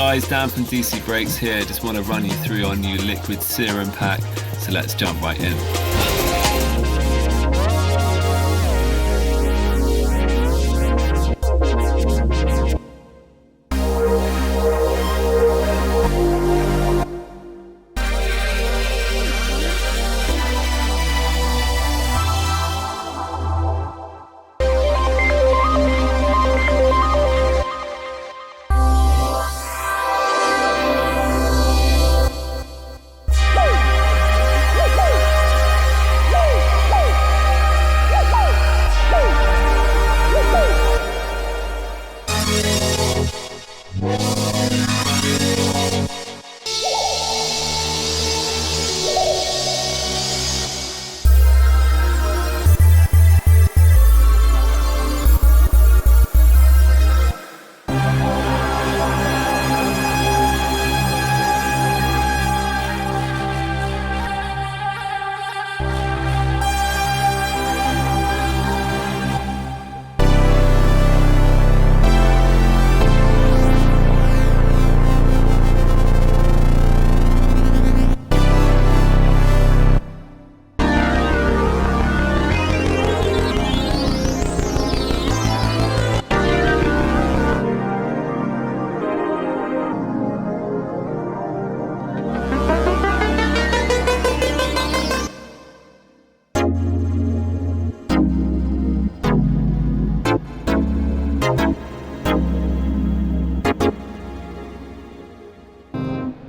guys, Dan from DC Breaks here. Just want to run you through our new liquid serum pack. So let's jump right in.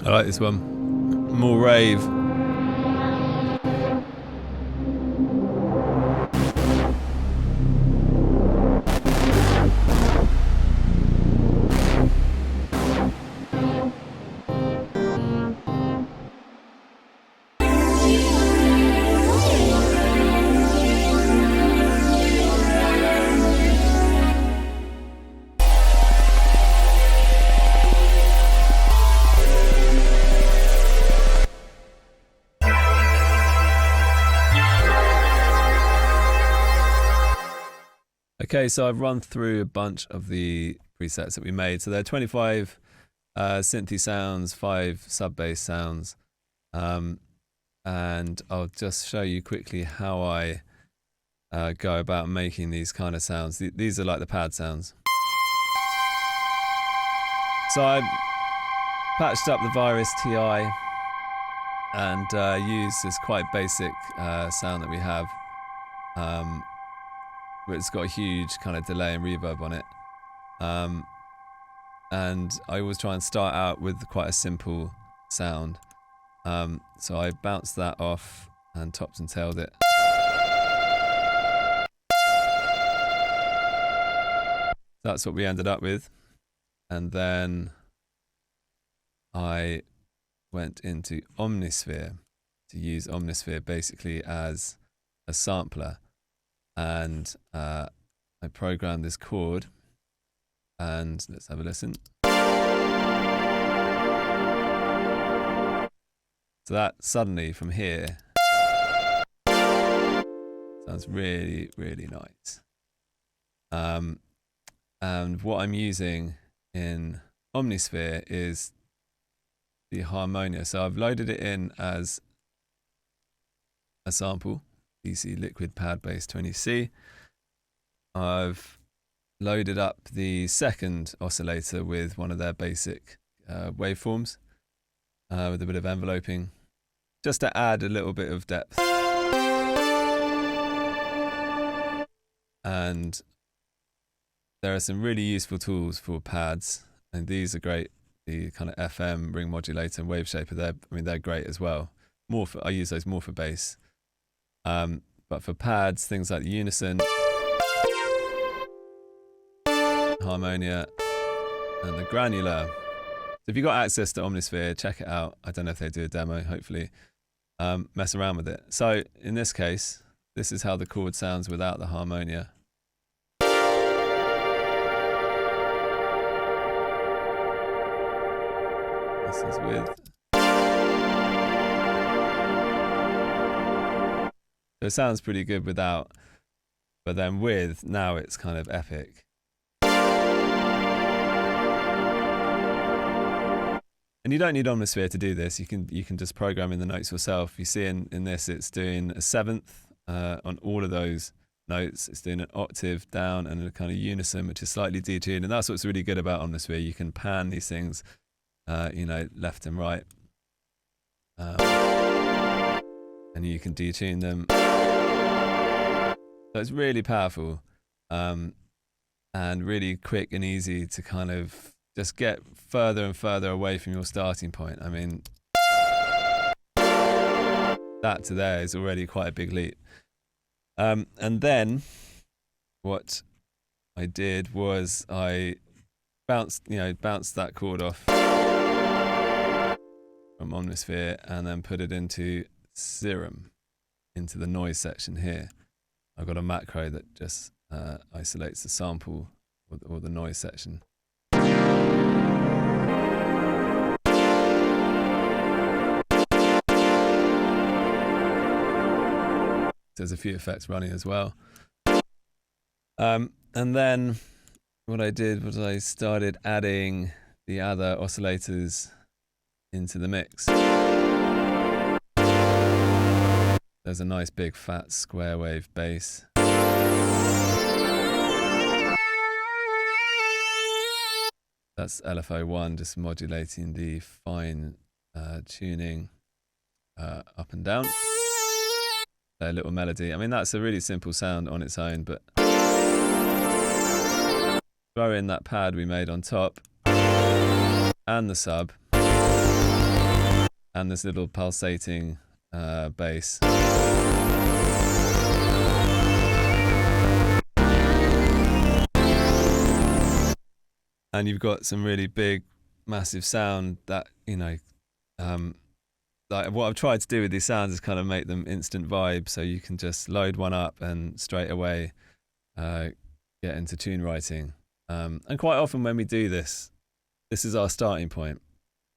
I like this one. More rave. Okay, so I've run through a bunch of the presets that we made. So there are 25 synthy sounds, 5 sub-bass sounds, and I'll just show you quickly how I go about making these kind of sounds. These are like the pad sounds. So I patched up the Virus TI and used this quite basic sound that we have. It's got a huge kind of delay and reverb on it, and I always try and start out with quite a simple sound, so I bounced that off and topped and tailed it. That's what we ended up with, and then I went into Omnisphere to use Omnisphere basically as a sampler. And I programmed this chord, and let's have a listen. So that suddenly from here sounds really, really nice. And what I'm using in Omnisphere is the harmonia. So I've loaded it in as a sample. DC Liquid Pad Bass 20C. I've loaded up the second oscillator with one of their basic waveforms with a bit of enveloping, just to add a little bit of depth. And there are some really useful tools for pads, and these are great. The kind of FM, ring modulator, and wave shaper, they're great as well. I use those more for bass. But for pads, things like the Unison, Harmonia, and the Granular. So if you've got access to Omnisphere, check it out. I don't know if they do a demo, hopefully. Mess around with it. So in this case, this is how the chord sounds without the Harmonia. This is with. So it sounds pretty good without, but then with, now it's kind of epic. And you don't need Omnisphere to do this. You can just program in the notes yourself. You see in this, it's doing a seventh on all of those notes. It's doing an octave down and a kind of unison, which is slightly detuned. And that's what's really good about Omnisphere. You can pan these things, left and right. And you can detune them. So it's really powerful and really quick and easy to kind of just get further and further away from your starting point. I mean, that to there is already quite a big leap. And then what I did was I bounced that chord off from Omnisphere and then put it into Serum, into the noise section here. I've got a macro that just isolates the sample or the noise section. There's a few effects running as well. And then what I did was I started adding the other oscillators into the mix. There's a nice big fat square wave bass. That's LFO1, just modulating the fine tuning up and down. A little melody. I mean, that's a really simple sound on its own, but throw in that pad we made on top and the sub and this little pulsating bass. And you've got some really big, massive sound that, like what I've tried to do with these sounds is kind of make them instant vibe, so you can just load one up and straight away get into tune writing. And quite often when we do this is our starting point,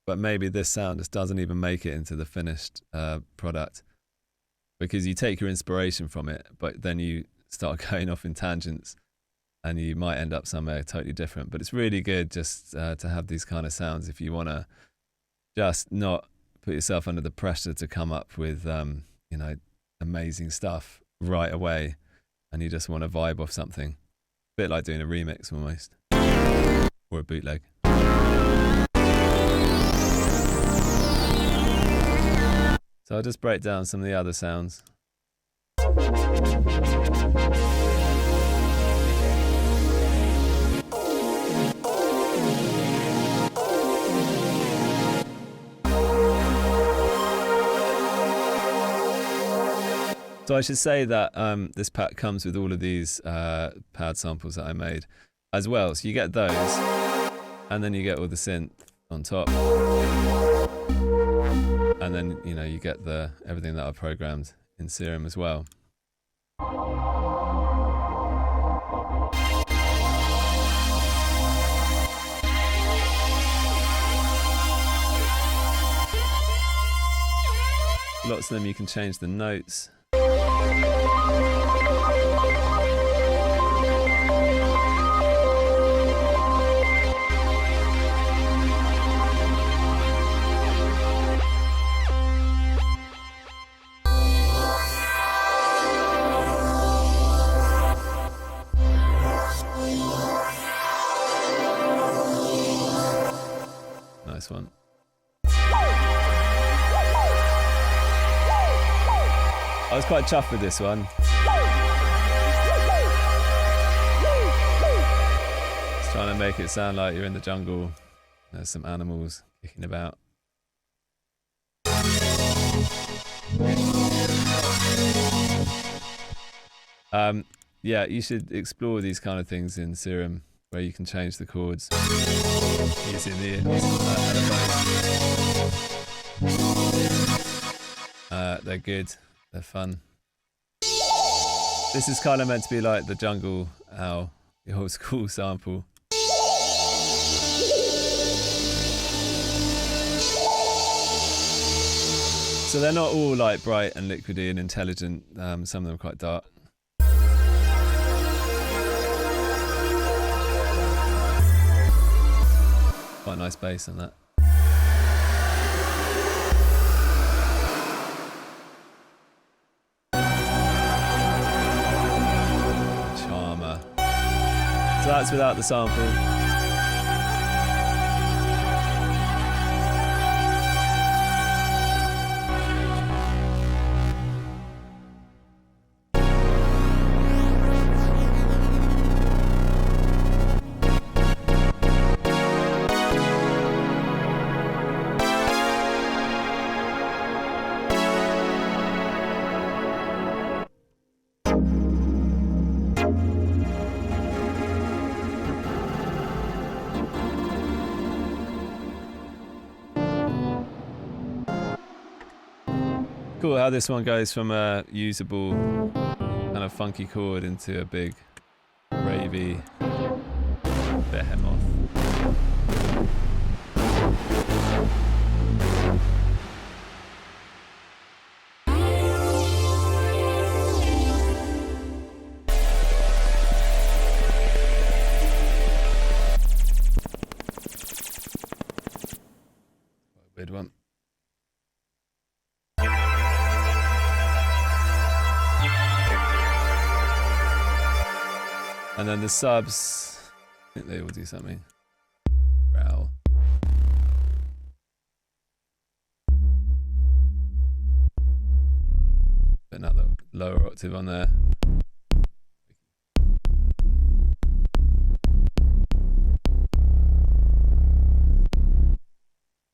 but maybe this sound just doesn't even make it into the finished product because you take your inspiration from it, but then you start going off in tangents and you might end up somewhere totally different. But it's really good just to have these kind of sounds if you want to just not put yourself under the pressure to come up with, amazing stuff right away, and you just want to vibe off something. A bit like doing a remix almost, or a bootleg. So I'll just break down some of the other sounds. So I should say that this pack comes with all of these pad samples that I made as well. So you get those, and then you get all the synth on top. And then, you get everything that I programmed in Serum as well. Lots of them you can change the notes. Nice one. I was quite chuffed with this one. Just trying to make it sound like you're in the jungle. There's some animals kicking about. Yeah, you should explore these kind of things in Serum, where you can change the chords using the they're good, they're fun. This is kind of meant to be like the Jungle Owl, the old school sample. So they're not all like bright and liquidy and intelligent, some of them are quite dark. Quite a nice bass on that. that's without the sample. Cool how this one goes from a usable kind of funky chord into a big ravey behemoth. Weird one. And then the subs, I think they will do something. Growl. Another lower octave on there.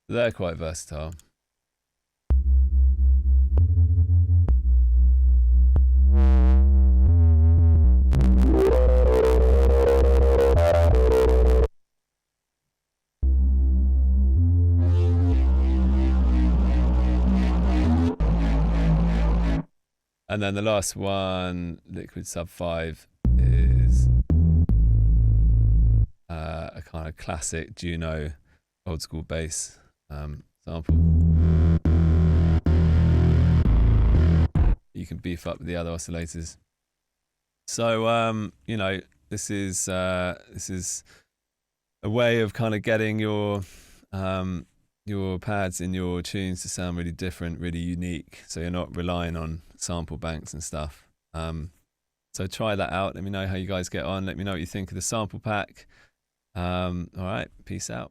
They're quite versatile. And then the last one, Liquid Sub 5, is a kind of classic Juno old school bass sample. You can beef up with the other oscillators. So you know, this is a way of kind of getting your pads in your tunes to sound really different, really unique. So you're not relying on sample banks and stuff. So try that out. Let me know how you guys get on. Let me know what you think of the sample pack. All right, peace out.